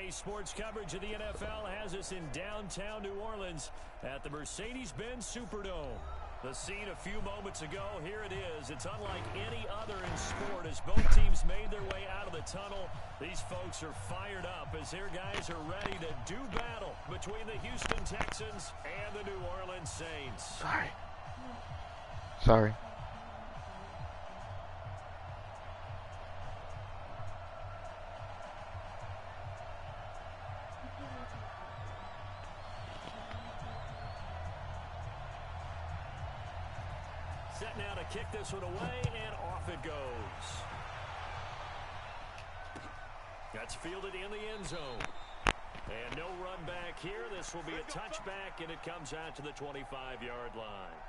Today's sports coverage of the NFL has us in downtown New Orleans at the Mercedes-Benz Superdome. The scene a few moments ago, here it is. It's unlike any other in sport as both teams made their way out of the tunnel. These folks are fired up as their guys are ready to do battle between the Houston Texans and the New Orleans Saints. Sorry. Set now to kick this one away, and off it goes. That's fielded in the end zone. And no run back here. This will be a touchback, and it comes out to the 25-yard line.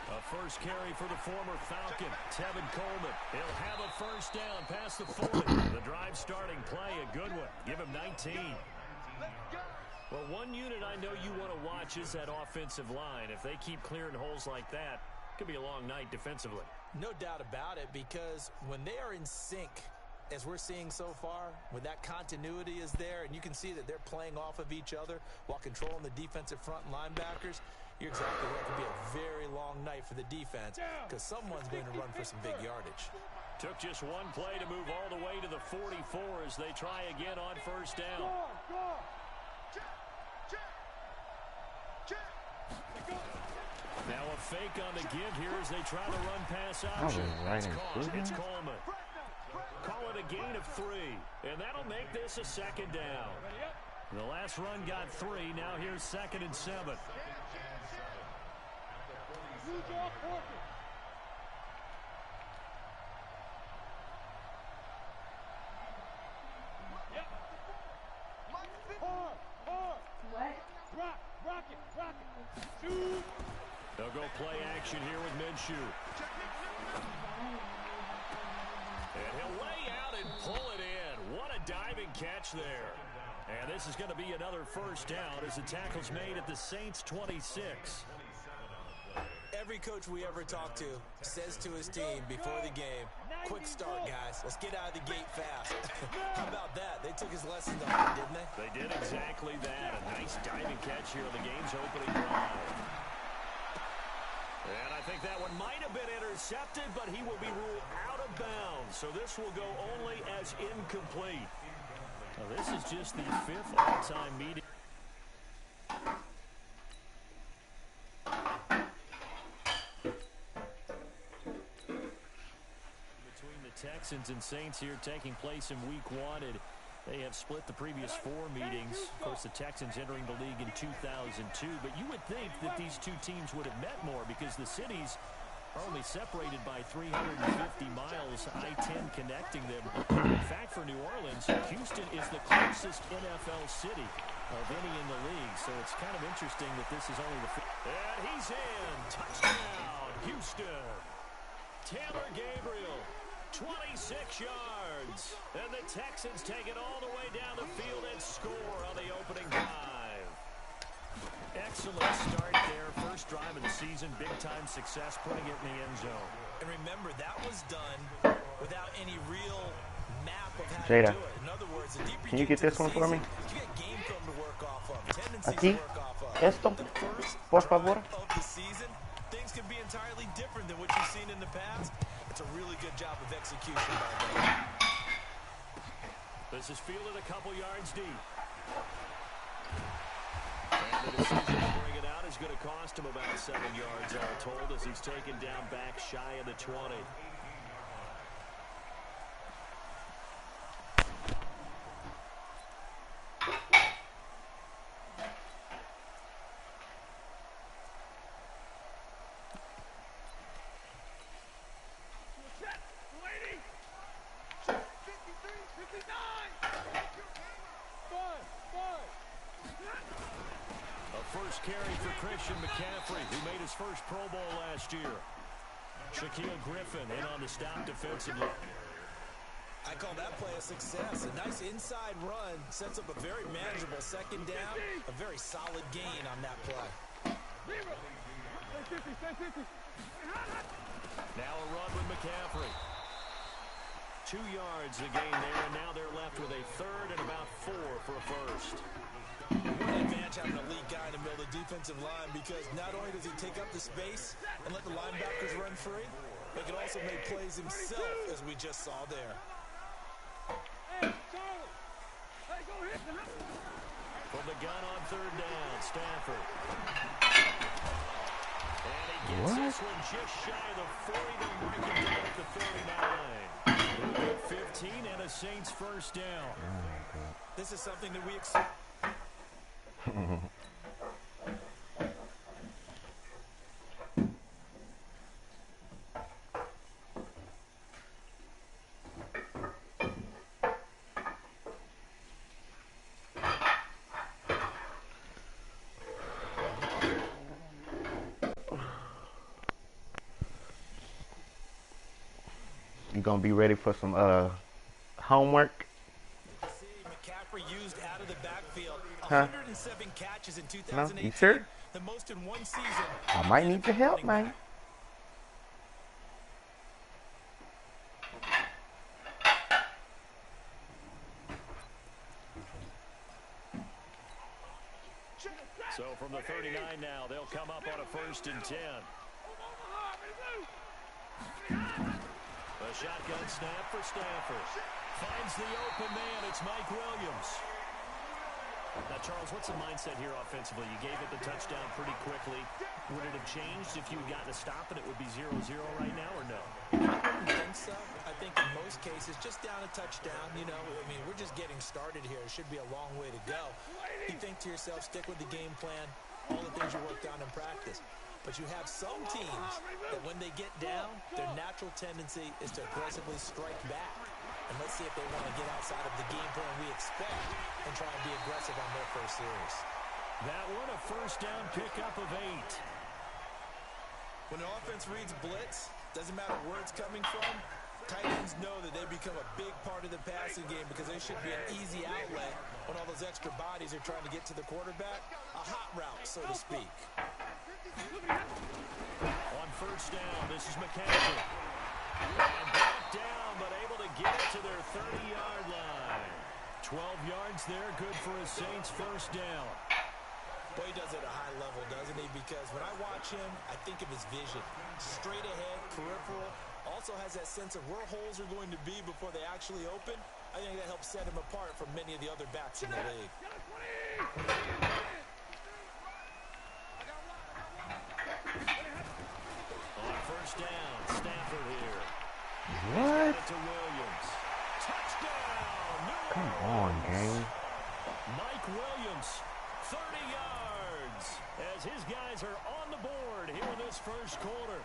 A first carry for the former Falcon, Tevin Coleman. He'll have a first down past the 40. The drive starting play, a good one. Give him 19. Well, one unit I know you want to watch is that offensive line. If they keep clearing holes like that, it could be a long night defensively. No doubt about it, because when they are in sync, as we're seeing so far, when that continuity is there and you can see that they're playing off of each other while controlling the defensive front and linebackers, you're exactly right. It could be a very long night for the defense because someone's going to run for some big yardage. Took just one play to move all the way to the 44 as they try again on first down. Now a fake on the give here as they try to run pass option. It's Coleman. Call it a gain of 3, and that'll make this a second down. The last run got 3. Now here's 2nd and 7. They'll go play action here with Minshew. And he'll lay out and pull it in. What a diving catch there. And this is going to be another first down as the tackle's made at the Saints' 26. Every coach we ever talk to says to his team before the game, quick start, guys. Let's get out of the gate fast. How about that? They took his lesson to heart, didn't they? They did exactly that. A nice diving catch here on the game's opening drive. And I think that one might have been intercepted, but he will be ruled out of bounds. So this will go only as incomplete. Now, this is just the 5th all-time meeting. Between the Texans and Saints here taking place in Week 1. They have split the previous 4 meetings. Of course, the Texans entering the league in 2002. But you would think that these two teams would have met more because the cities are only separated by 350 miles, I-10 connecting them. In fact, for New Orleans, Houston is the closest NFL city of any in the league. So it's kind of interesting that this is only the... And he's in. Touchdown, Houston. Taylor Gabriel. 26 yards. And the Texans take it all the way down the field and score on the opening drive. Excellent start there. First drive of the season. Big-time success putting it in the end zone. And remember, that was done without any real map of how to do it. In other words, the deeper can you get this one for me? You get game film to work off of. Aquí. Esto. Por favor. Of the season, things can be entirely different than what you've seen in the past. It's a really good job of execution by them. This is fielded a couple yards deep. And the decision to bring it out is going to cost him about 7 yards, all told, as he's taken down back shy of the 20. Christian McCaffrey, who made his first Pro Bowl last year. Shaquille Griffin in on the stop defensively. I call that play a success. A nice inside run sets up a very manageable second down. A very solid gain on that play. Now a run with McCaffrey. 2 yards the gain there, and now they're left with a third and about 4 for a first. One advantage having a lead guy in the middle of the defensive line, because not only does he take up the space and let the linebackers run free, but he can also make plays himself, as we just saw there. From the gun on third down, Stafford. And he gets this one just shy of the 40. They're marking down at the 39. 15 and a Saints first down. This is something that we expect. You gonna be ready for some homework? See McCaffrey used out of the backfield. Huh? 107 catches in No, 2018. you sure? The most in one season. I might need your help, man. So from the 39 now, they'll come up on a 1st and 10. A shotgun snap for Stafford. Finds the open man. It's Mike Williams. Now, Charles, what's the mindset here offensively? You gave it the touchdown pretty quickly. Would it have changed if you had gotten a stop and it would be 0-0 right now, or no? I don't think so. I think in most cases, just down a touchdown, you know, I mean, we're just getting started here. It should be a long way to go. You think to yourself, stick with the game plan, all the things you worked on in practice. But you have some teams that when they get down, their natural tendency is to aggressively strike back. And let's see if they want to get outside of the game plan we expect and try and be aggressive on their first series. That one, a first down pickup of 8. When the offense reads blitz, doesn't matter where it's coming from, tight ends know that they become a big part of the passing game because they should be an easy outlet when all those extra bodies are trying to get to the quarterback. A hot route, so to speak. On first down, this is McCaffrey. And brought down, but able to get it to their 30-yard line. 12 yards there, good for a Saints first down. Boy, he does it at a high level, doesn't he? Because when I watch him, I think of his vision. Straight ahead, peripheral. Also has that sense of where holes are going to be before they actually open. I think that helps set him apart from many of the other backs in the league. On first down, Stafford here. What? To Williams. Touchdown! Come on, gang. Mike Williams, 30 yards, as his guys are on the board here in this first quarter.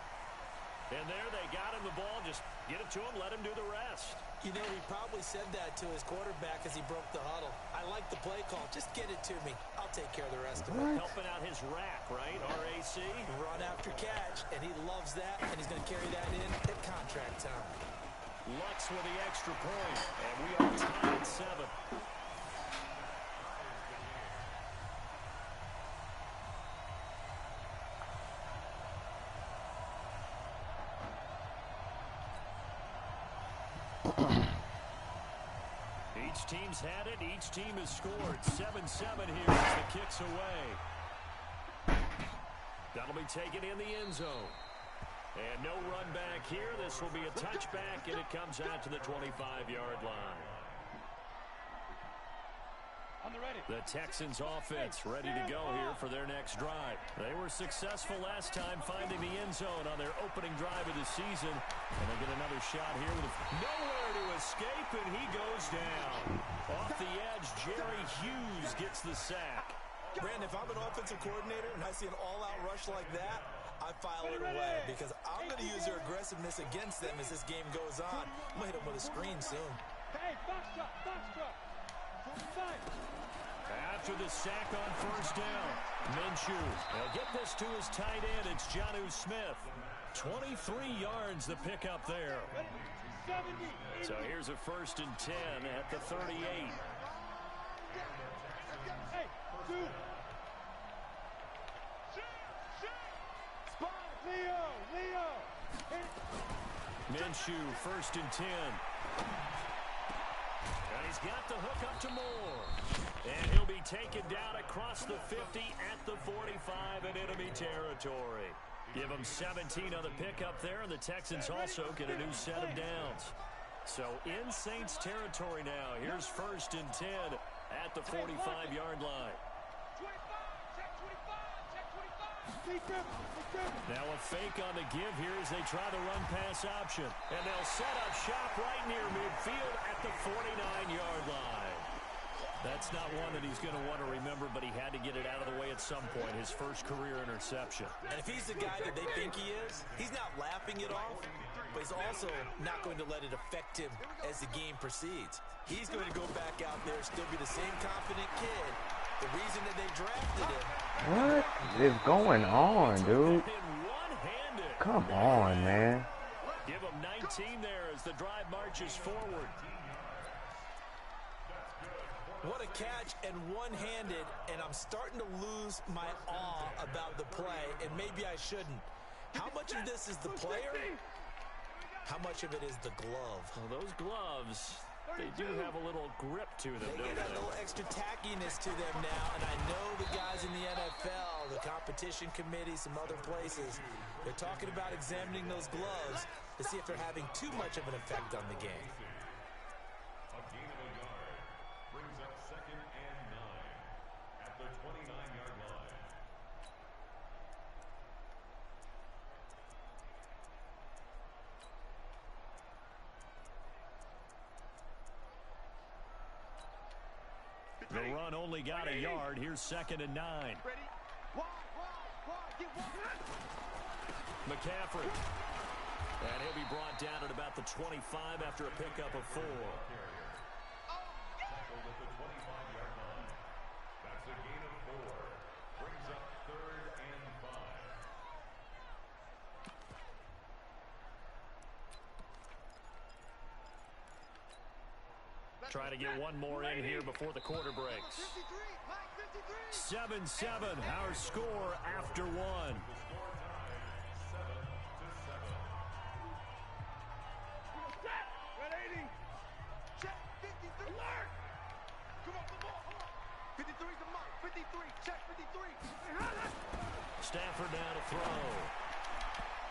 And there they got him the ball. Just get it to him, let him do the rest. You know, he probably said that to his quarterback as he broke the huddle. I like the play call. Just get it to me. I'll take care of the rest of it. Helping out his rack, right? RAC. Run after catch, and he loves that, and he's going to carry that in at contract time. Lux with the extra point, and we are tied at 7. Each team's had it. Each team has scored. 7-7 here as the kick's away. That'll be taken in the end zone. And no run back here. This will be a touchback, and it comes out to the 25-yard line. The Texans offense ready to go here for their next drive. They were successful last time finding the end zone on their opening drive of the season. And they get another shot here with nowhere to escape, and he goes down. Off the edge, Jerry Hughes gets the sack. Brandon, if I'm an offensive coordinator and I see an all-out rush like that, I file it away because I'm going to use their aggressiveness against them as this game goes on. I'm going to hit them with a screen soon. Hey, box truck, box truck. After the sack on first down, Minshew. They'll get this to his tight end. It's Jonnu Smith. 23 yards the pickup there. So here's a 1st and 10 at the 38. Minshew, 1st and 10. And he's got the hook up to Moore. And he'll be taken down across the 50 at the 45 in enemy territory. Give him 17 on the pickup there, and the Texans also get a new set of downs. So in Saints territory now. Here's 1st and 10 at the 45-yard line. Now a fake on the give here as they try the run-pass option. And they'll set up shop right near midfield at the 49-yard line. That's not one that he's going to want to remember, but he had to get it out of the way at some point, his first career interception. And if he's the guy that they think he is, he's not laughing it off, but he's also not going to let it affect him as the game proceeds. He's going to go back out there, still be the same confident kid. The reason that they drafted him. What is going on, dude? Come on, man. Give him 19 there as the drive marches forward. What a catch, and one-handed, and I'm starting to lose my awe about the play, and maybe I shouldn't. How much of this is the player? How much of it is the glove? Well, those gloves, they do have a little grip to them, They get a little extra tackiness to them now, and I know the guys in the NFL, the competition committee, some other places, they're talking about examining those gloves to see if they're having too much of an effect on the game. The run only got a yard. Here's 2nd and 9. McCaffrey. And he'll be brought down at about the 25 after a pickup of 4. That's a gain of 4. Brings up 3rd and 5. Trying to get one more in here before the quarter breaks. 7-7, our score after 1. Stafford now to throw.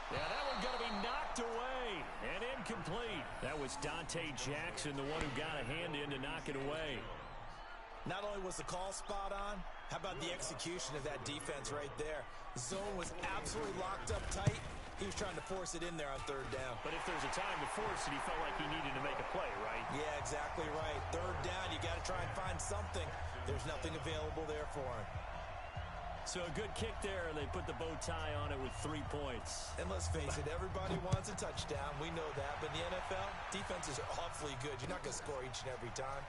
Yeah, that one going to be knocked away and incomplete. That was Dante Jackson, the one who got a hand in to knock it away. Not only was the call spot on, how about the execution of that defense right there? Zone was absolutely locked up tight. He was trying to force it in there on 3rd down. But if there's a time to force it, he felt like he needed to make a play, right? Yeah, exactly right. 3rd down, you got to try and find something. There's nothing available there for him. So a good kick there, and they put the bow tie on it with 3 points. And let's face it, everybody wants a touchdown. We know that. But in the NFL, defenses are awfully good. You're not going to score each and every time.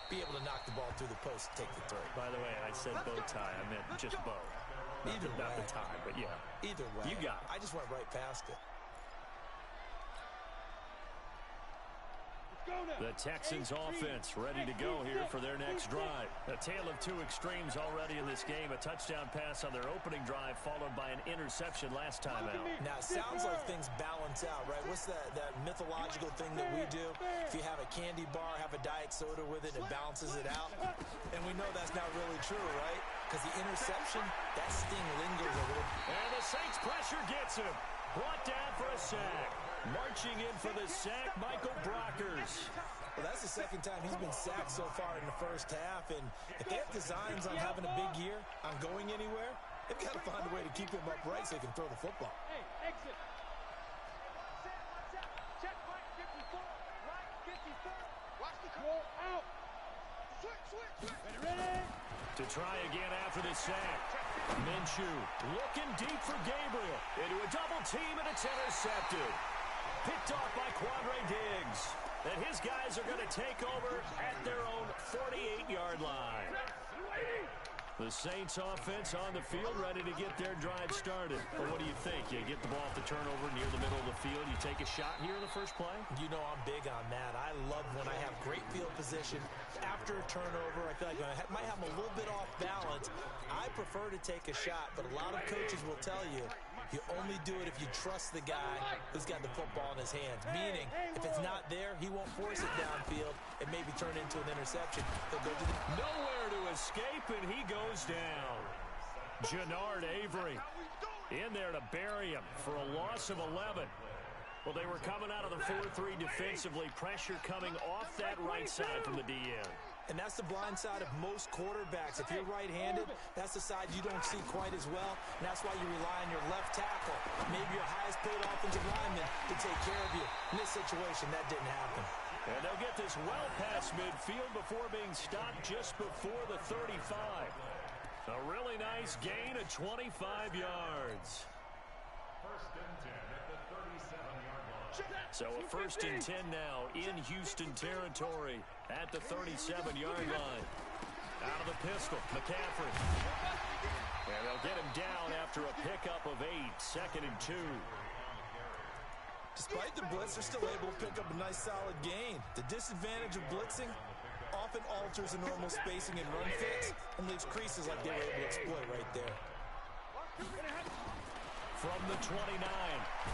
Be able to knock the ball through the post and take the throw. By the way, I said bow tie. I meant just bow. Either way. Not the tie, but yeah. Either way. You got it. I just went right past it. The Texans offense ready to go here for their next drive. A tale of 2 extremes already in this game. A touchdown pass on their opening drive followed by an interception last time out. Now, it sounds like things balance out, right? What's that mythological thing that we do? If you have a candy bar, have a diet soda with it, it balances it out. And we know that's not really true, right? Because the interception, that sting lingers a little. And the Saints pressure gets him. Brought down for a sack. Marching in for the sack, Michael Brockers. Well, that's the 2nd time he's been sacked so far in the 1st half. And if they have designs on having a big year, on going anywhere, they've got to find a way to keep him upright so he can throw the football. Hey, exit. Check right 54, right 54. Watch the call out. Switch. Ready. To try again after the sack. Minshew looking deep for Gabriel. Into a double team, and it's intercepted. Picked off by Quandre Diggs. And his guys are going to take over at their own 48-yard line. The Saints offense on the field ready to get their drive started. Well, what do you think? You get the ball off the turnover near the middle of the field. You take a shot here in the first play? You know I'm big on that. I love when I have great field position. After a turnover, I feel like I might have a little bit off balance. I prefer to take a shot, but a lot of coaches will tell you only do it if you trust the guy who's got the football in his hands. Meaning, if it's not there, he won't force it downfield and maybe turn into an interception. He'll go to the nowhere to escape, and he goes down. Jannard Avery in there to bury him for a loss of 11. Well, they were coming out of the 4-3 defensively. Pressure coming off that right side from the DN. And that's the blind side of most quarterbacks. If you're right-handed, that's the side you don't see quite as well. And that's why you rely on your left tackle, maybe your highest-paid offensive lineman, to take care of you. In this situation, that didn't happen. And they'll get this well past midfield before being stopped just before the 35. A really nice gain of 25 yards. First and 10 at the 37-yard line. So a first and 10 now in Houston territory at the 37-yard line. Out of the pistol, McCaffrey. And they'll get him down after a pickup of 8, 2nd and 2. Despite the blitz, they're still able to pick up a nice solid gain. The disadvantage of blitzing often alters the normal spacing and run fits and leaves creases like they were able to exploit right there. From the 29,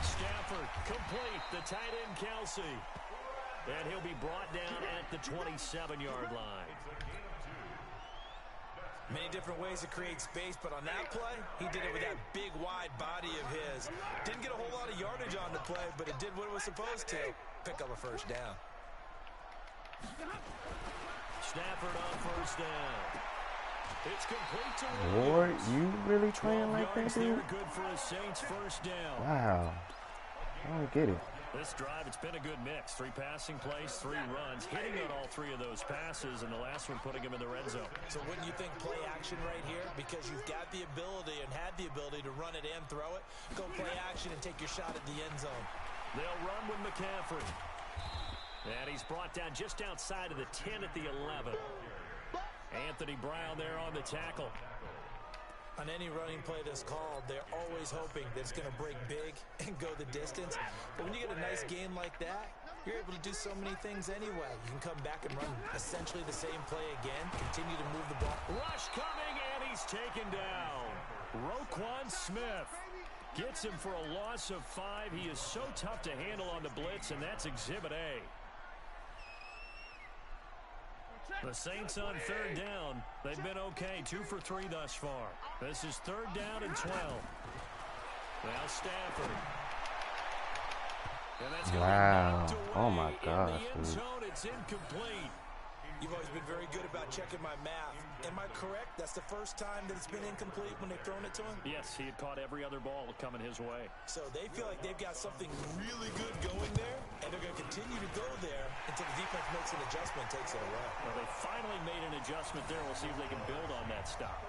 Stafford complete, the tight end Kelsey. And he'll be brought down at the 27-yard line. Many different ways to create space, but on that play, he did it with that big, wide body of his. Didn't get a whole lot of yardage on the play, but it did what it was supposed to. Pick up a first down. Stafford on first down. It's complete to Lord, you really playing like that, dude? Good for a Saints first down. Wow. I don't get it. This drive, it's been a good mix. 3 passing plays, 3 runs, hitting on all 3 of those passes, and the last one putting him in the red zone. So wouldn't you think play action right here? Because you've got the ability and had the ability to run it and throw it. Go play action and take your shot at the end zone. They'll run with McCaffrey. And he's brought down just outside of the 10 at the 11. Anthony Brown there on the tackle. On any running play that's called, they're always hoping that it's going to break big and go the distance. But when you get a nice game like that, you're able to do so many things anyway. You can come back and run essentially the same play again, continue to move the ball. Rush coming, and he's taken down. Roquan Smith gets him for a loss of 5. He is so tough to handle on the blitz, and that's Exhibit A. The Saints on 3rd down. They've been okay, 2 for 3 thus far. This is 3rd down and 12. Now Stafford. And that's Wow. Oh my gosh, dude. It's incomplete. You've always been very good about checking my math. Am I correct? That's the first time that it's been incomplete when they've thrown it to him? Yes, he had caught every other ball coming his way. So they feel like they've got something really good going there, and they're going to continue to go there until the defense makes an adjustment and takes it away. Well, they finally made an adjustment there. We'll see if they can build on that stop.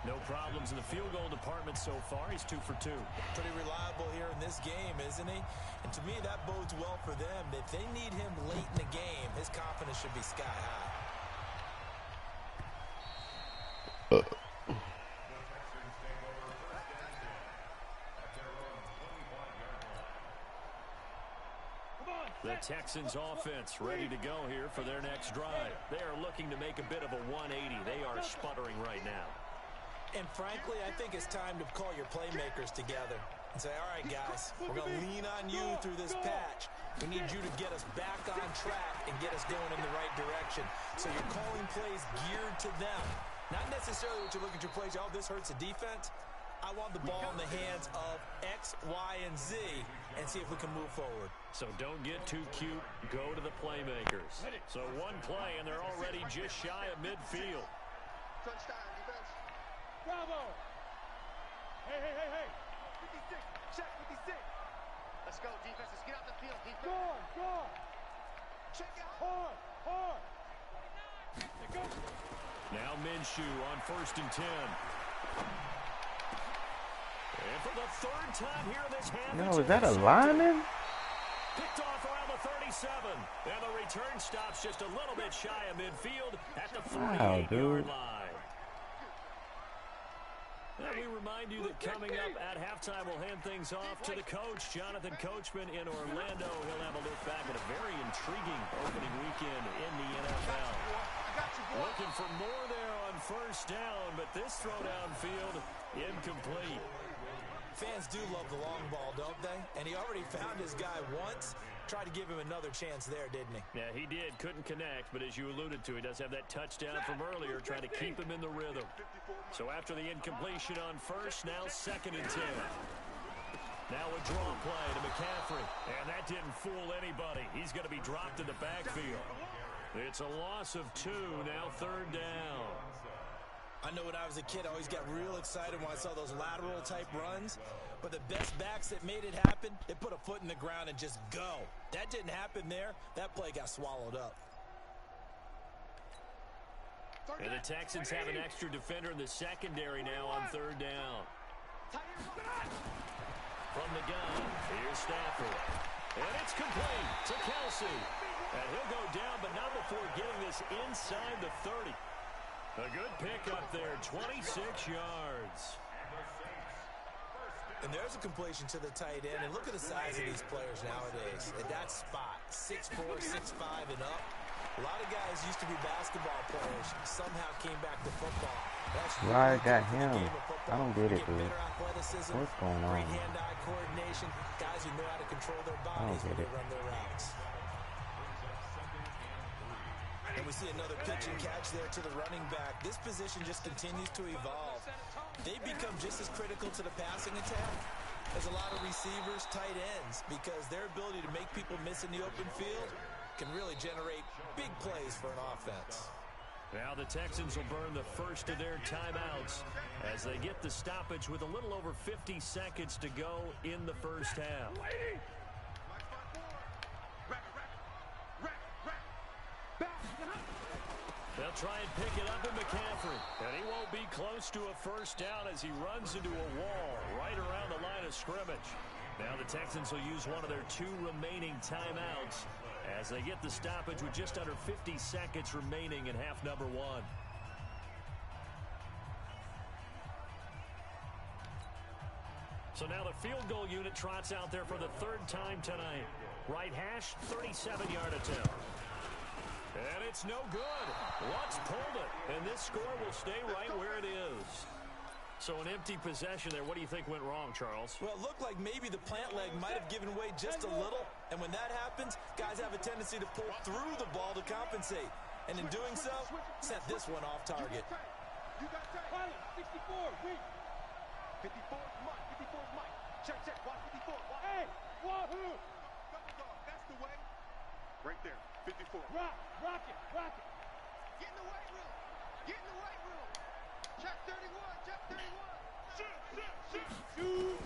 No problems in the field goal department so far. He's 2 for 2. Pretty reliable here in this game, isn't he? And to me, that bodes well for them. If they need him late in the game, his confidence should be sky high. The Texans offense ready to go here for their next drive. They are looking to make a bit of a 180. They are sputtering right now. And frankly, I think it's time to call your playmakers together and say, all right, guys, we're going to lean on you through this patch. We need you to get us back on track and get us going in the right direction. So you're calling plays geared to them. Not necessarily what you look at your plays, oh, this hurts the defense. I want the ball in the hands of X, Y, and Z and see if we can move forward. So don't get too cute. Go to the playmakers. So one play, and they're already just shy of midfield. Touchdown, defense. Bravo! Hey, hey, hey, hey! 56, check 56. Let's go, defense. Let's get out the field, defense. Go on, go on. Check it out. Hard, hard. Let's go. Now Minshew on 1st and 10. And for the 3rd time here in this half. No, is that a lineman? Picked off around the 37. And the return stops just a little bit shy of midfield at the Wow, 48-yard dude. line. And we remind you that coming up at halftime, we'll hand things off to the coach, Jonathan Coachman in Orlando. He'll have a look back at a very intriguing opening weekend in the NFL. Looking for more there on first down, but this throw downfield incomplete. Fans do love the long ball, don't they? And he already found his guy once. Tried to give him another chance there, didn't he? Yeah, he did. Couldn't connect, but as you alluded to, he does have that touchdown from earlier, trying to keep him in the rhythm. So after the incompletion on first, now 2nd and 10. Now a draw play to McCaffrey, and that didn't fool anybody. He's going to be dropped in the backfield. It's a loss of 2, now 3rd down. I know when I was a kid, I always got real excited when I saw those lateral-type runs. But the best backs that made it happen, they put a foot in the ground and just go. That didn't happen there. That play got swallowed up. And the Texans have an extra defender in the secondary now on 3rd down. From the gun, here's Stafford. And it's complete to Kelsey. And he'll go down, but not before getting this inside the 30. A good pickup there, 26 yards. And there's a completion to the tight end. And look at the size of these players nowadays. At that spot, 6'4", 6'5", and up. A lot of guys used to be basketball players. Somehow came back to football. That's Why I really got good for the him? game of football. I don't get it, You dude. better athleticism, What's going on? great hand-eye coordination. Guys who know how to control their bodies when get they it. run their routes. And we see another pitch and catch there to the running back. This position just continues to evolve. They become just as critical to the passing attack as a lot of receivers, tight ends, because their ability to make people miss in the open field can really generate big plays for an offense. Now the Texans will burn the first of their timeouts as they get the stoppage with a little over 50 seconds to go in the first half. They'll try and pick it up with McCaffrey. And he won't be close to a first down as he runs into a wall right around the line of scrimmage. Now the Texans will use one of their 2 remaining timeouts as they get the stoppage with just under 50 seconds remaining in half number 1. So now the field goal unit trots out there for the 3rd time tonight. Right hash, 37-yard attempt. And it's no good. Lutz pulled it, and this score will stay right where it is. So an empty possession there. What do you think went wrong, Charles? Well, it looked like maybe the plant leg might have given way just a little. And when that happens, guys have a tendency to pull through the ball to compensate. And in doing so, sent this one off target. You got time. 64, wait. 54, Mike. 54, Mike. Check, check. Watch 54. Watch. Hey, wahoo! Double dog. That's the way. Right there. 54. Rock it. Get in the weight room. Get in the weight room. Check 31. Check 31. Shoot.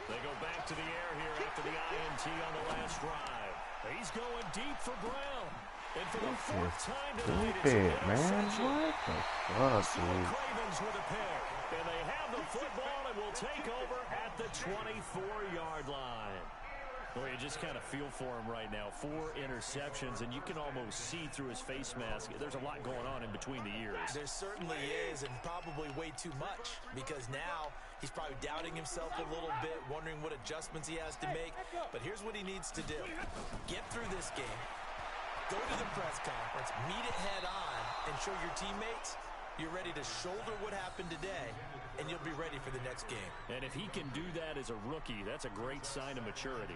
They go back to the air here after the INT on the last drive. He's going deep for Brown. And for the 4th time tonight, it's an Stupid, man. interception. What the fuck, So the dude? Cravens with a pick. And they have the football and will take over at the 24-yard line. Well, you just kind of feel for him right now. 4 interceptions, and you can almost see through his face mask. There's a lot going on in between the ears. There certainly is, and probably way too much, because now he's probably doubting himself a little bit, wondering what adjustments he has to make. But here's what he needs to do. Get through this game, go to the press conference, meet it head on, and show your teammates you're ready to shoulder what happened today, and you'll be ready for the next game. And if he can do that as a rookie, that's a great sign of maturity.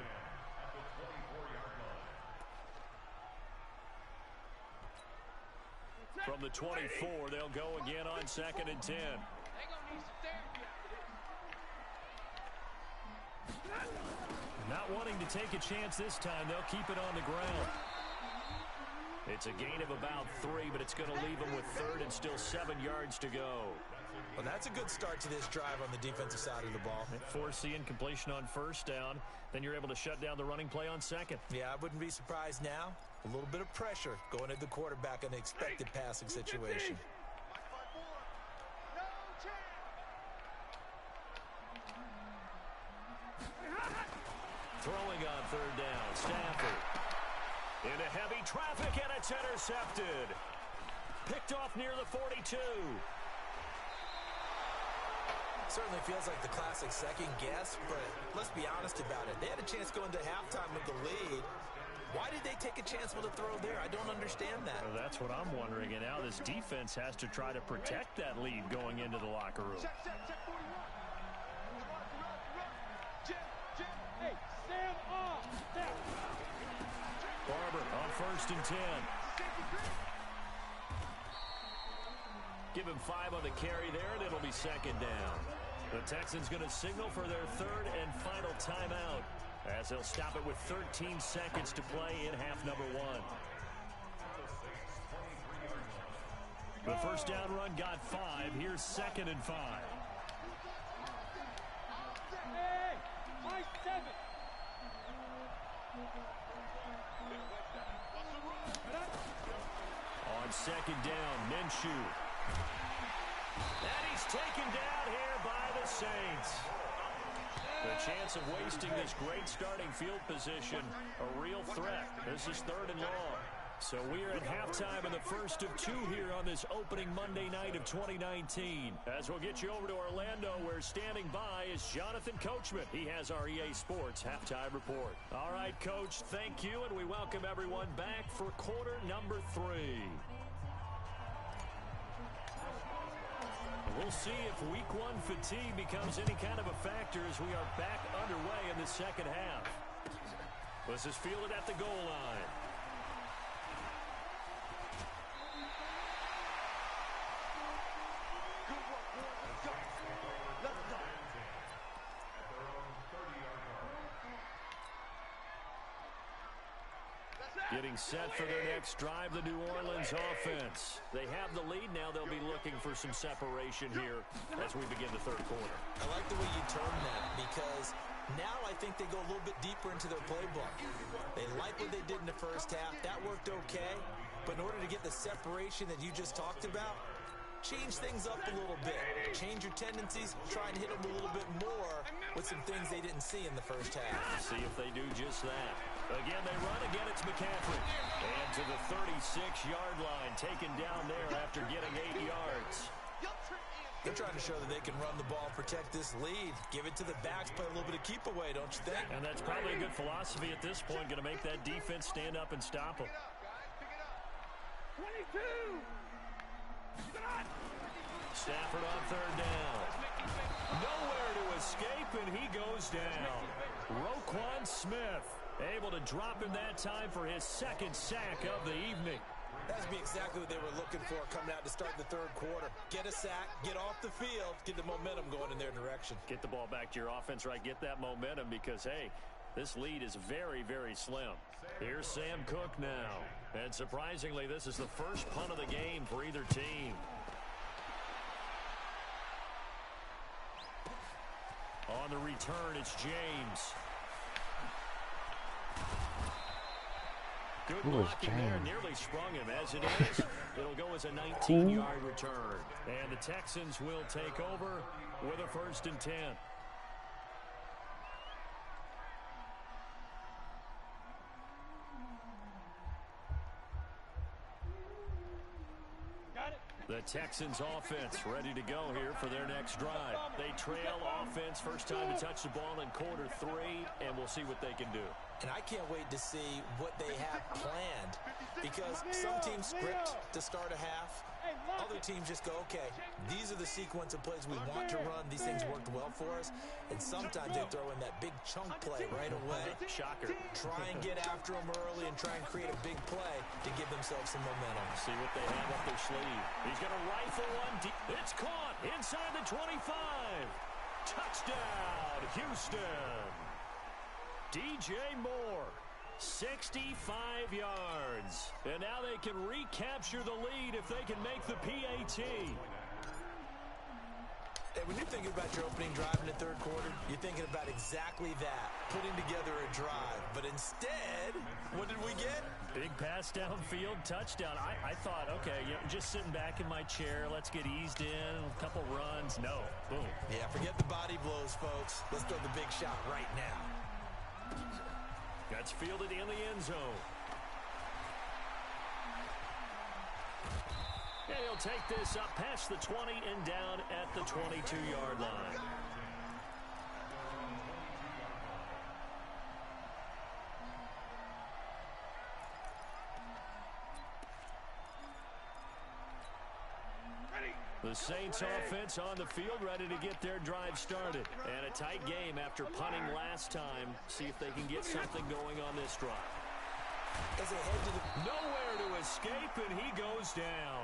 From the 24, they'll go again on 2nd and 10. Not wanting to take a chance this time, they'll keep it on the ground. It's a gain of about 3, but it's going to leave them with 3rd and still 7 yards to go. Well, that's a good start to this drive on the defensive side of the ball. Force the incompletion on first down. Then you're able to shut down the running play on 2nd. Yeah, I wouldn't be surprised now. A little bit of pressure going at the quarterback in an expected passing situation. Throwing on 3rd down, Stafford. Into heavy traffic, and it's intercepted. Picked off near the 42. Certainly feels like the classic second guess, but let's be honest about it. They had a chance going to halftime with the lead. Why did they take a chance with a throw there? I don't understand that. Well, that's what I'm wondering. And now this defense has to try to protect that lead going into the locker room. Check 41. Hey, stand off. Barber on 1st and 10. Give him 5 on the carry there, and it'll be 2nd down. The Texans going to signal for their 3rd and final timeout, as they'll stop it with 13 seconds to play in half number 1. The first down run got 5. Here's 2nd and 5. Hey, my 7. On 2nd down, Minshew. And he's taken down here by the Saints. The chance of wasting this great starting field position, a real threat. This is 3rd and long. So we are at halftime in the first of 2 here on this opening Monday night of 2019. As we'll get you over to Orlando, where standing by is Jonathan Coachman. He has our EA Sports halftime report. All right, Coach, thank you, and we welcome everyone back for quarter number 3. We'll see if week 1 fatigue becomes any kind of a factor as we are back underway in the second half. This is fielded at the goal line. Getting set for their next drive, the New Orleans offense. They have the lead now. They'll be looking for some separation here as we begin the 3rd quarter. I like the way you term that, because now I think they go a little bit deeper into their playbook. They like what they did in the first half. That worked okay. But in order to get the separation that you just talked about, change things up a little bit. Change your tendencies. Try and hit them a little bit more with some things they didn't see in the first half. See if they do just that. Again, they run. Again, it's McCaffrey. And to the 36-yard line, taken down there after getting 8 yards. They're trying to show that they can run the ball, protect this lead, give it to the backs, play a little bit of keep away, don't you think? And that's probably a good philosophy at this point, going to make that defense stand up and stop them. 22. Stafford on 3rd down. Nowhere to escape, and he goes down. Roquan Smith able to drop him that time for his 2nd sack of the evening. That's be exactly what they were looking for coming out to start the 3rd quarter. Get a sack, get off the field, get the momentum going in their direction. Get the ball back to your offense, right? Get that momentum because, hey, this lead is very, very slim. Here's Sam Cook now. And surprisingly, this is the first punt of the game for either team. On the return, it's James. Good blocking there, nearly sprung him. As it is, it'll go as a 19-yard return. And the Texans will take over with a 1st and 10. The Texans offense ready to go here for their next drive. They trail offense, first time to touch the ball in quarter 3, and we'll see what they can do. And I can't wait to see what they have planned, because some teams script to start a half. Other teams just go, okay, these are the sequence of plays we want to run. These things worked well for us. And sometimes they throw in that big chunk play right away. Shocker. Try and get after them early and try and create a big play to give themselves some momentum. See what they have up their sleeve. He's going to rifle one deep. It's caught inside the 25. Touchdown, Houston. DJ Moore. 65 yards. And now they can recapture the lead if they can make the PAT. Hey, when you're thinking about your opening drive in the 3rd quarter, you're thinking about exactly that, putting together a drive. But instead, what did we get? Big pass downfield, touchdown. I thought, okay, just sitting back in my chair, let's get eased in, a couple runs. No, boom. Yeah, forget the body blows, folks. Let's throw the big shot right now. That's fielded in the end zone. And he'll take this up past the 20 and down at the 22-yard line. The Saints offense on the field, ready to get their drive started. And a tight game after punting last time. See if they can get something going on this drive. As they head to the... Nowhere to escape, and he goes down.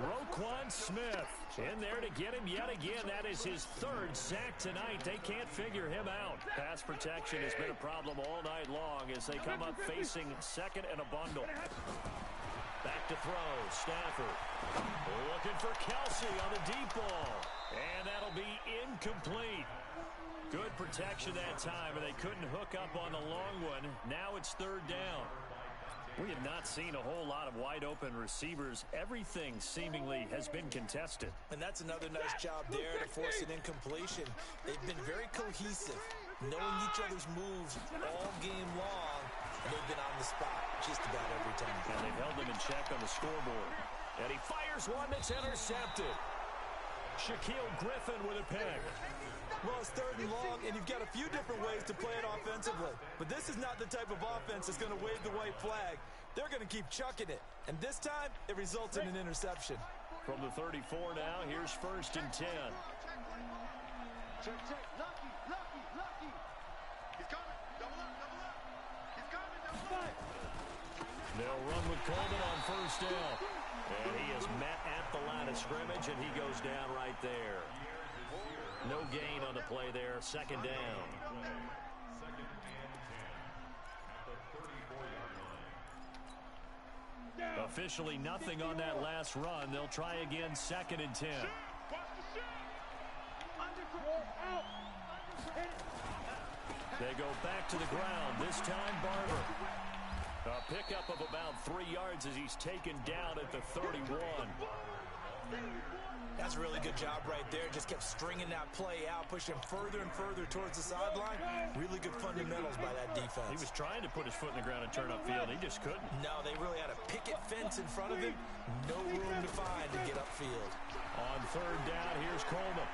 Roquan Smith in there to get him yet again. That is his third sack tonight. They can't figure him out. Pass protection has been a problem all night long as they come up facing second and a bundle. Back to throw, Stafford. Looking for Kelsey on the deep ball. And that'll be incomplete. Good protection that time, and they couldn't hook up on the long one. Now it's third down. We have not seen a whole lot of wide-open receivers. Everything seemingly has been contested. And that's another nice job there to force an incompletion. They've been very cohesive, knowing each other's moves all game long. And they've been on the spot just about every time. And they've held them in check on the scoreboard. And he fires one that's intercepted. Shaquille Griffin with a pick. Well, it's third and long, and you've got a few different ways to play it offensively. But this is not the type of offense that's going to wave the white flag. They're going to keep chucking it. And this time, it results in an interception. From the 34 now, here's first and 10. Check. Lucky. He's coming. Double up. He's coming. Double up. They'll run with Coleman on first down. And he is met at the line of scrimmage, and he goes down right there. No gain on the play there. Second down. Officially nothing on that last run. They'll try again, second and 10. They go back to the ground. This time, Barber. A pickup of about 3 yards as he's taken down at the 31. That's a really good job right there. Just kept stringing that play out, pushing further and further towards the sideline. Really good fundamentals by that defense. He was trying to put his foot in the ground and turn upfield. He just couldn't. No, they really had a picket fence in front of him. No room to find to get upfield. On third down, here's Coleman.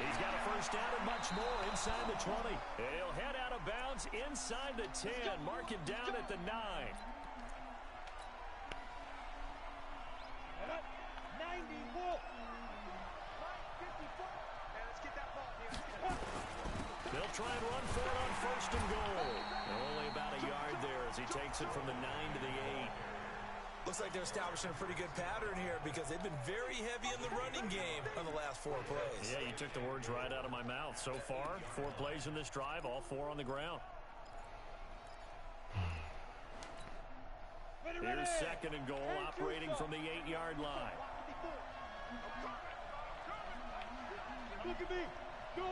He's got a first down and much more inside the 20. He'll head out of bounds inside the 10. Mark him down at the 9. They'll try and run for it on first and goal. Only about a yard there as he takes it from the 9 to the 8. Looks like they're establishing a pretty good pattern here because they've been very heavy in the running game on the last 4 plays. Yeah, you took the words right out of my mouth. So far, 4 plays in this drive, all 4 on the ground. Here's second and goal, operating from the 8-yard line. Look at me. Go.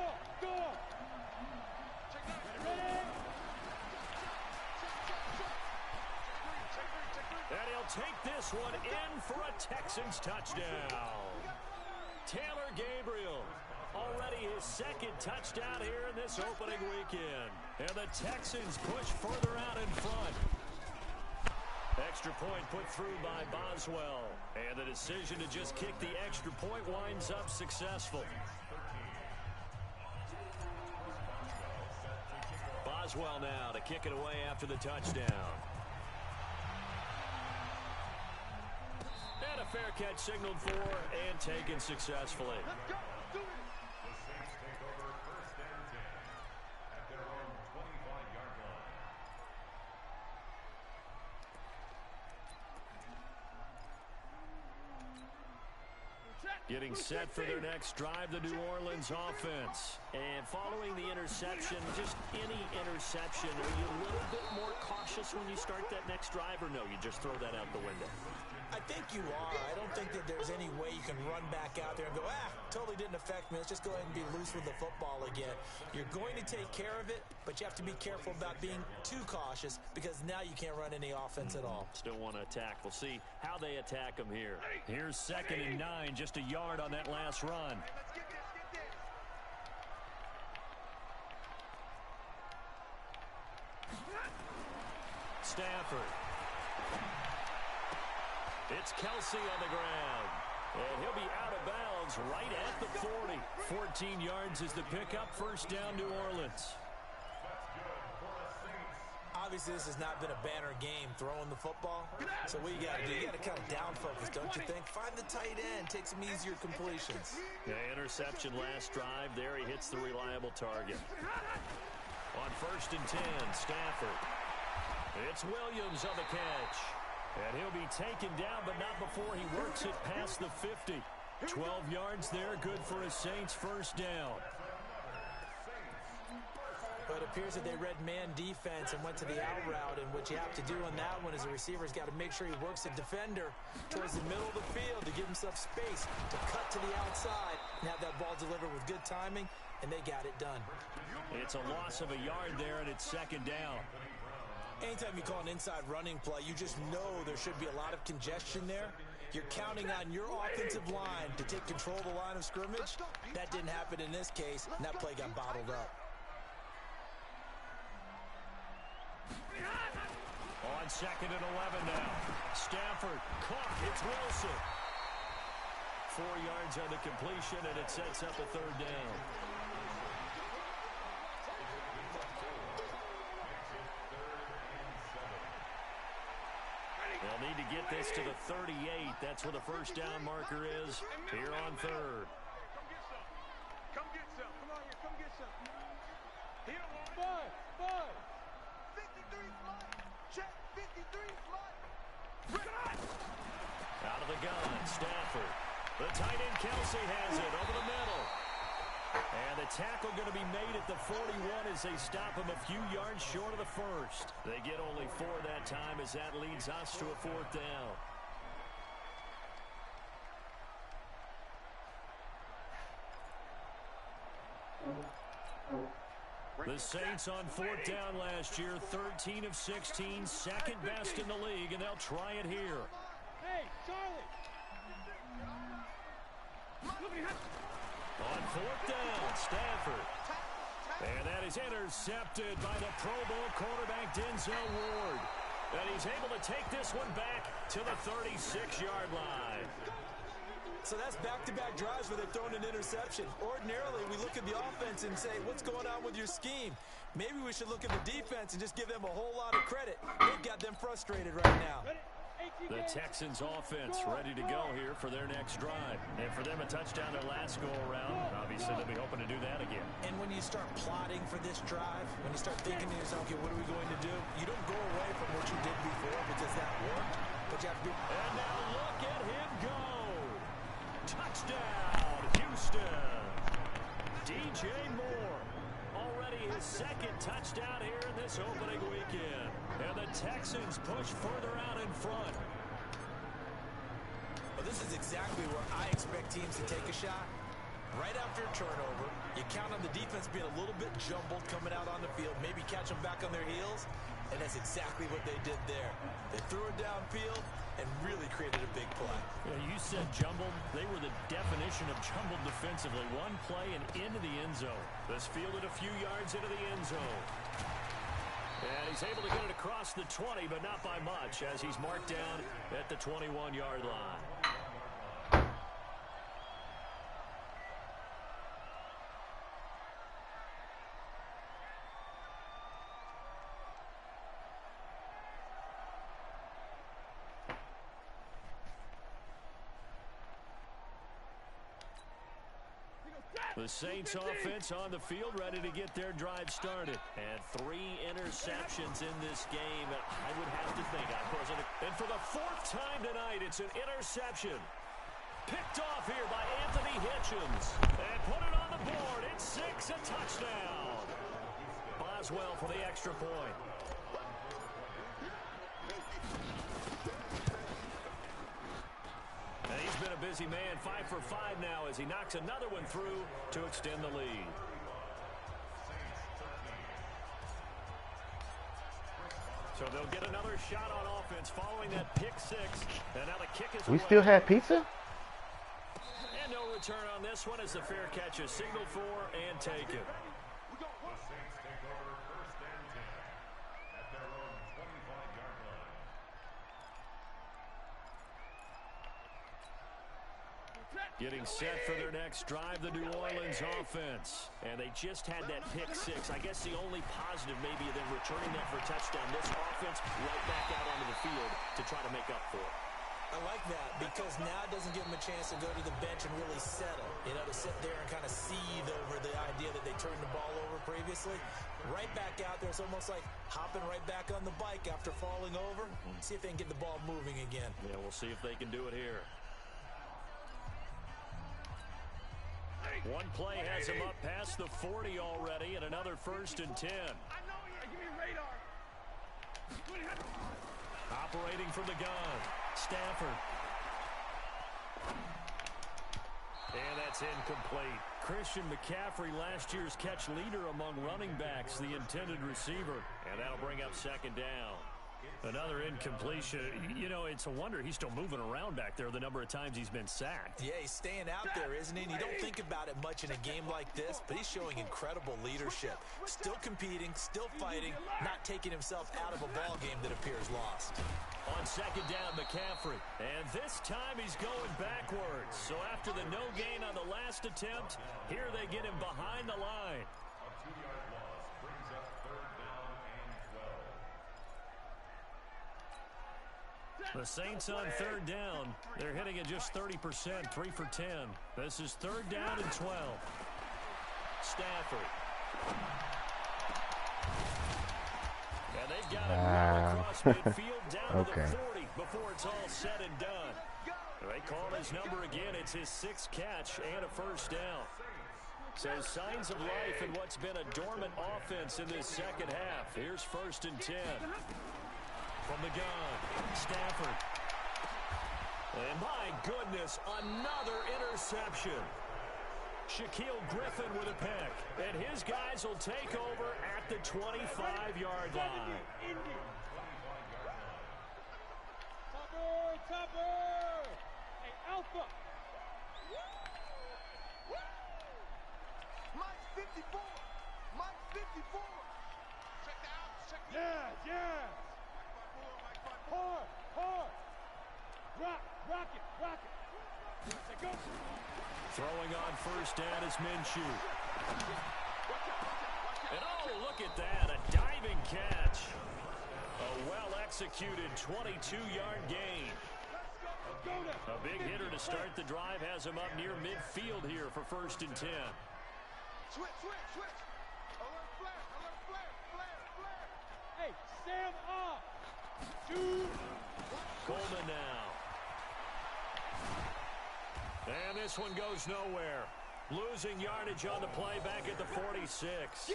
And he'll take this one in for a Texans touchdown. Taylor Gabriel, already his second touchdown here in this opening weekend. And the Texans push further out in front. Extra point put through by Boswell. And the decision to just kick the extra point winds up successful. Boswell now to kick it away after the touchdown. And a fair catch signaled for and taken successfully. The Saints take over first and 10 at their own 25-yard line. Getting set for their next drive, the New Orleans offense. And following the interception, just any interception, are you a little bit more cautious when you start that next drive, or no, you just throw that out the window? I think you are. I don't think that there's any way you can run back out there and go, totally didn't affect me. Let's just go ahead and be loose with the football again. You're going to take care of it, but you have to be careful about being too cautious because now you can't run any offense at all. Still want to attack. We'll see how they attack them here. Here's second and 9, just a yard on that last run. Stafford. It's Kelsey on the ground. And he'll be out of bounds right at the 40. 14 yards is the pickup. First down, New Orleans. Obviously, this has not been a banner game throwing the football. So what you got to do, you got to kind of down focus, don't you think? Find the tight end, take some easier completions. Yeah, interception last drive. There he hits the reliable target. On 1st and 10, Stafford. It's Williams on the catch. And he'll be taken down, but not before he works it past the 50. 12 yards there, good for a Saints first down. But it appears that they read man defense and went to the out route, and what you have to do on that one is the receiver's got to make sure he works the defender towards the middle of the field to give himself space to cut to the outside and have that ball delivered with good timing, and they got it done. It's a loss of a yard there, and it's 2nd down. Anytime you call an inside running play, you just know there should be a lot of congestion there. You're counting on your offensive line to take control of the line of scrimmage. That didn't happen in this case, and that play got bottled up. On 2nd and 11 now. Stafford caught. It's Wilson. 4 yards on the completion, and it sets up a 3rd down. They'll need to get this to the 38. That's where the first down marker is here on 3rd. Come get some. Come on here. Come get some. He don't want it. Five. 53 slot. Check. 53 slot. Out of the gun, Stafford. The tight end, Kelsey, has it over the middle. And the tackle going to be made at the 41 as they stop him a few yards short of the first. They get only 4 that time as that leads us to a 4th down. The Saints on 4th down last year, 13 of 16, second best in the league, and they'll try it here. Hey, Charlie. On 4th down, Stafford. And that is intercepted by the Pro Bowl quarterback, Denzel Ward. And he's able to take this one back to the 36-yard line. So that's back-to-back drives where they've thrown an interception. Ordinarily, we look at the offense and say, what's going on with your scheme? Maybe we should look at the defense and just give them a whole lot of credit. They've got them frustrated right now. The Texans offense ready to go here for their next drive. And for them, a touchdown their last go-around. Obviously, they'll be hoping to do that again. And when you start plotting for this drive, when you start thinking to yourself, okay, what are we going to do? You don't go away from what you did before because that worked. But you have to do. And now look at him go. Touchdown, Houston. DJ Moore. Already his 2nd touchdown here in this opening weekend. And the Texans push further out in front. Well, this is exactly where I expect teams to take a shot. Right after a turnover, you count on the defense being a little bit jumbled coming out on the field, maybe catch them back on their heels, and that's exactly what they did there. They threw it downfield and really created a big play. Yeah, you said jumbled. They were the definition of jumbled defensively. One play and into the end zone. This fielded a few yards into the end zone. And he's able to get it across the 20, but not by much, as he's marked down at the 21-yard line. The Saints offense on the field ready to get their drive started. And 3 interceptions in this game. I would have to think I wasn't. And for the 4th time tonight, it's an interception. Picked off here by Anthony Hitchens. And put it on the board. It's 6, a touchdown. Boswell for the extra point. And he's been a busy man, 5 for 5 now as he knocks another one through to extend the lead. So they'll get another shot on offense following that pick 6. And now the kick is We away. still have pizza? And no return on this one as the fair catch is signaled for and taken. Getting set for their next drive, the New Orleans offense. And they just had that pick six. I guess the only positive maybe of them returning that for a touchdown. This offense right back out onto the field to try to make up for it. I like that because now it doesn't give them a chance to go to the bench and really settle. You know, to sit there and kind of seethe over the idea that they turned the ball over previously. Right back out there, it's almost like hopping right back on the bike after falling over. See if they can get the ball moving again. Yeah, we'll see if they can do it here. One play has him up past the 40 already, and another 1st and 10. Give me radar. Operating from the gun, Stafford. And that's incomplete. Christian McCaffrey, last year's catch leader among running backs, the intended receiver. And that'll bring up 2nd down. Another incompletion. You know, it's a wonder he's still moving around back there the number of times he's been sacked. Yeah, he's staying out there, isn't he? And you don't think about it much in a game like this, but he's showing incredible leadership. Still competing, still fighting, not taking himself out of a ball game that appears lost. On 2nd down, McCaffrey. And this time he's going backwards. So after the no gain on the last attempt, here they get him behind the line. A 2-yard loss brings up 3rd down and 12. The Saints on 3rd down. They're hitting at just 30%, 3 for 10. This is 3rd down and 12. Stafford. And they've got him right across midfield down to the 40 before it's all said and done. They call his number again. It's his 6th catch and a 1st down. So signs of life in what's been a dormant offense in this 2nd half. Here's 1st and 10. From the gun, Stafford. And my goodness, another interception. Shaquille Griffin with a pick. And his guys will take over at the 25-yard line. Topper! Hey, Alpha! Mike's 54! Mike's 54! Check that out, check that out. Yeah! Hard! Rock it! Go! Throwing on 1st down is Minshew. And oh, look at that, a diving catch. A well-executed 22-yard gain. A big hitter to start the drive has him up near midfield here for 1st and 10. Switch! Alert flare! Hey, Sam off! 2! Coleman now. And this one goes nowhere. Losing yardage on the play back at the 46.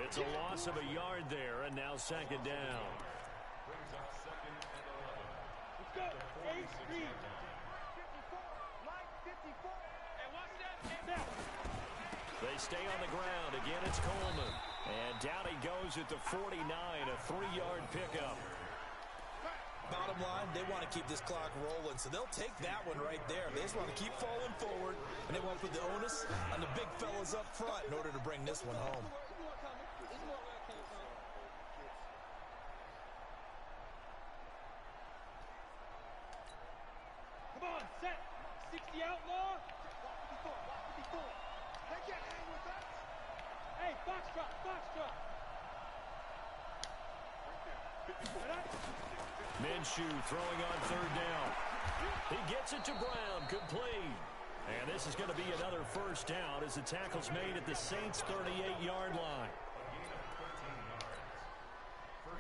It's a loss of a yard there, and now 2nd down. Brings up 2nd and 11. Let's go! A-3! 54! Line 54! Hey, watch that! Hey, now! They stay on the ground. Again, it's Coleman. And down he goes at the 49, a 3-yard pickup. Bottom line, they want to keep this clock rolling, so they'll take that one right there. They just want to keep falling forward, and they want to put the onus on the big fellas up front in order to bring this one home. Come on, set! 60 outlaw! 54! They can't hang with us! Hey, Foxtrot! Minshew throwing on 3rd down. He gets it to Brown, complete. And this is going to be another 1st down as the tackle's made at the Saints' 38-yard line.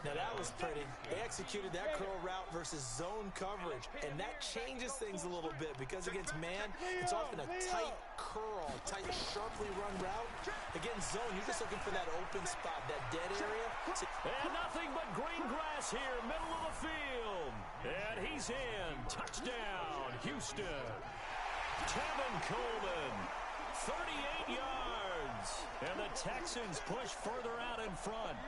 Now that was pretty. They executed that curl route versus zone coverage, and that changes things a little bit because against man, it's often a tight curl, tight, sharply run route. Against zone, you're just looking for that open spot, that dead area. And nothing but green grass here, middle of the field. And he's in. Touchdown, Houston. Tevin Coleman, 38 yards. And the Texans push further out in front.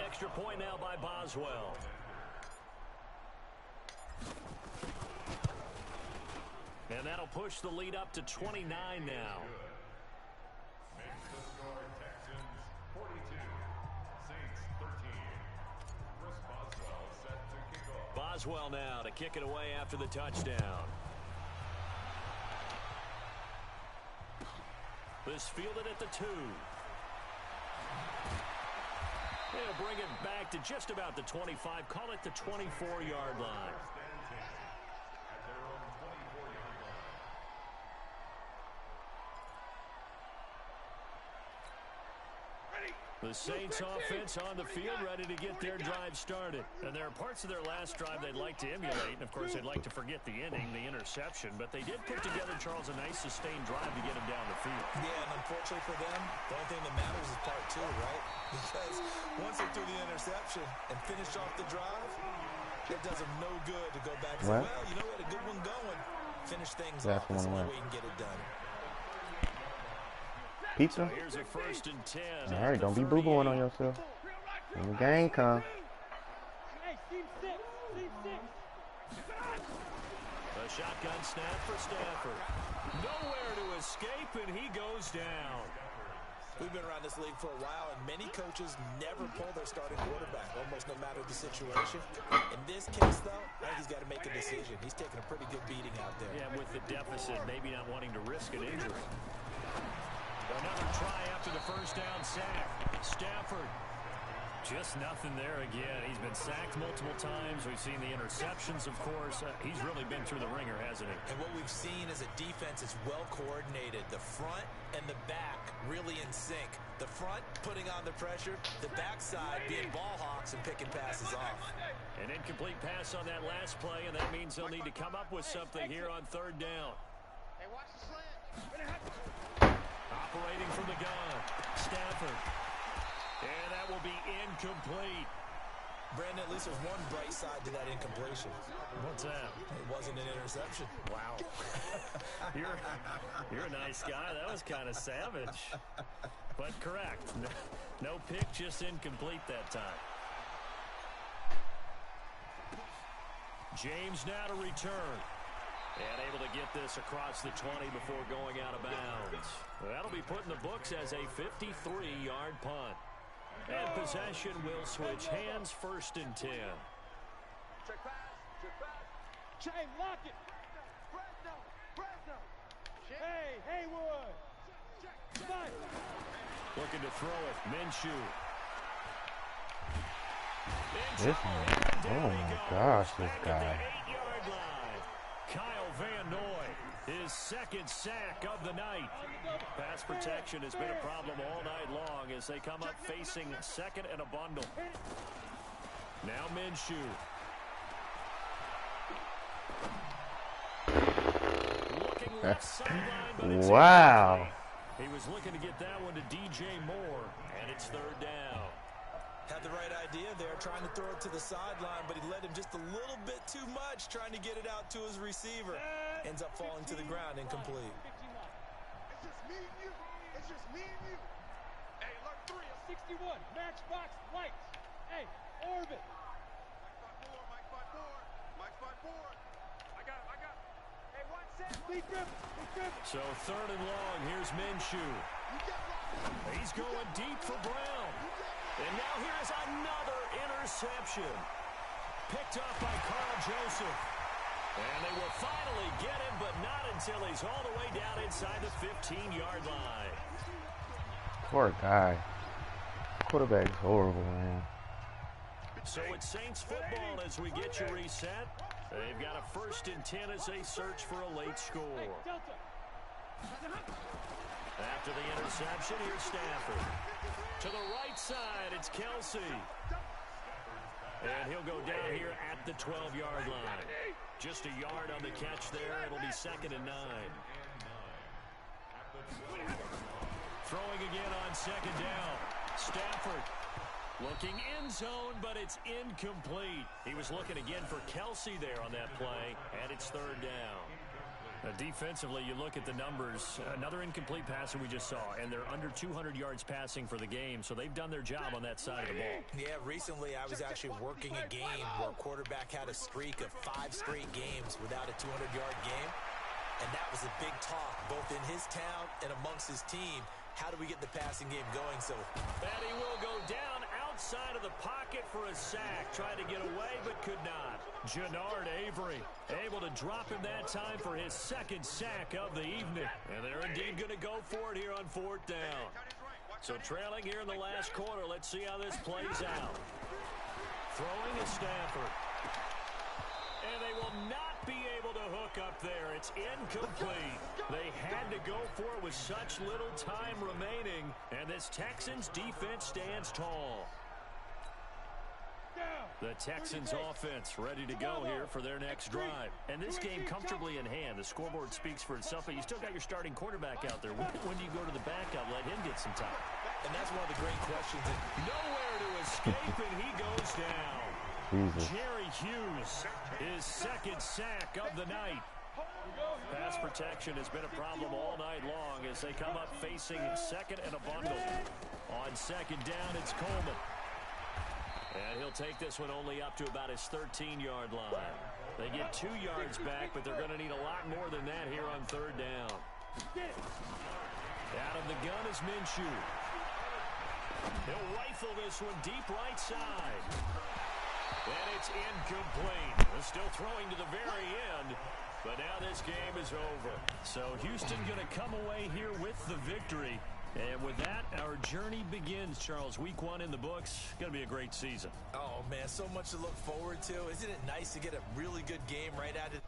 Extra point now by Boswell. And that'll push the lead up to 29 now. Makes the score Texans 42, Saints 13. Boswell now to kick it away after the touchdown. This fielded at the 2. They'll bring it back to just about the 25. Call it the 24-yard line. The Saints offense on the field, ready to get their drive started. And there are parts of their last drive they'd like to emulate. And, of course, they'd like to forget the inning, the interception. But they did put together, Charles, a nice sustained drive to get him down the field. Yeah, and unfortunately for them, the only thing that matters is part 2, right? Because once they threw the interception and finished off the drive, it does them no good to go back and say, well, you know, we had a good one going. Finish things off. That's the only way you can get it done. Pizza. So here's a 1st and 10. All right, don't be boo-booing on yourself. When the game comes. A shotgun snap for Stafford. Nowhere to escape, and he goes down. We've been around this league for a while, and many coaches never pull their starting quarterback, almost no matter the situation. In this case, though, I think he's got to make a decision. He's taking a pretty good beating out there. Yeah, with the deficit, maybe not wanting to risk an injury. Another try after the first down sack. Stafford. Just nothing there again. He's been sacked multiple times. We've seen the interceptions, of course. He's really been through the ringer, hasn't he? And what we've seen is a defense that's well coordinated. The front and the back really in sync. The front putting on the pressure. The backside being ball hawks and picking passes off. An incomplete pass on that last play, and that means they'll need to come up with something here on 3rd down. Hey, watch the slant. Operating from the gun. Stafford. And that will be incomplete. Brandon, at least there's one bright side to that incompletion. What's that? It wasn't an interception. Wow. You're a nice guy. That was kind of savage. But correct. No pick, just incomplete that time. James now to return. And able to get this across the 20 before going out of bounds. That'll be put in the books as a 53-yard punt. And possession will switch hands, 1st and 10. Check pass. Chain, lock it. Fresno. Hey, Haywood. Check. Looking to throw it. Minshew. Oh my gosh, this guy. Kyle Van Noy, his 2nd sack of the night. Pass protection has been a problem all night long as they come up facing 2nd and a bundle. Now Minshew. Looking left sideline, but it's wow. He was looking to get that one to DJ Moore, and it's 3rd down. Had the right idea there, trying to throw it to the sideline, but he led him just a little bit too much, trying to get it out to his receiver. Ends up falling to the ground, incomplete. It's just me and you. Hey, look, 3 of 61. Matchbox lights. Hey, orbit. Mike by four. I got him. Hey, 1 set. Lee Griffin. So 3rd and long, here's Minshew. He's going deep for Brown. And now here's another interception. Picked up by Carl Joseph. And they will finally get him, but not until he's all the way down inside the 15-yard line. Poor guy. Quarterback's horrible, man. So it's Saints football as we get you reset. They've got a 1st and 10 as they search for a late score. After the interception, here's Stafford. To the right side, it's Kelsey. And he'll go down here at the 12-yard line. Just a yard on the catch there. It'll be 2nd and 9. Throwing again on 2nd down. Stafford looking end zone, but it's incomplete. He was looking again for Kelsey there on that play, and it's 3rd down. Defensively, you look at the numbers. Another incomplete pass that we just saw, and they're under 200 yards passing for the game, so they've done their job on that side of the ball. Yeah, recently I was actually working a game where a quarterback had a streak of 5 straight games without a 200-yard game, and that was a big talk, both in his town and amongst his team. How do we get the passing game going? So, and he will go down outside of the pocket for a sack. Tried to get away, but could not. Jannard Avery able to drop him that time for his second sack of the evening. And they're indeed going to go for it here on 4th down. So trailing here in the last quarter. Let's see how this plays out. Throwing is Stafford. And they will not be able to hook up there. It's incomplete. They had to go for it with such little time remaining. And this Texans defense stands tall. The Texans offense ready to go here for their next drive. And this game comfortably in hand. The scoreboard speaks for itself, but you still got your starting quarterback out there. When do you go to the backup, let him get some time? And that's one of the great questions. Nowhere to escape, and he goes down. Jerry Hughes, his second sack of the night. Pass protection has been a problem all night long as they come up facing second and a bundle. On second down, it's Coleman. And he'll take this one only up to about his 13-yard line. They get 2 yards back, but they're going to need a lot more than that here on 3rd down. Out of the gun is Minshew. He'll rifle this one deep right side. And it's incomplete. They're still throwing to the very end, but now this game is over. So Houston going to come away here with the victory. And with that, our journey begins, Charles. Week 1 in the books. Going to be a great season. Oh, man, so much to look forward to. Isn't it nice to get a really good game right out of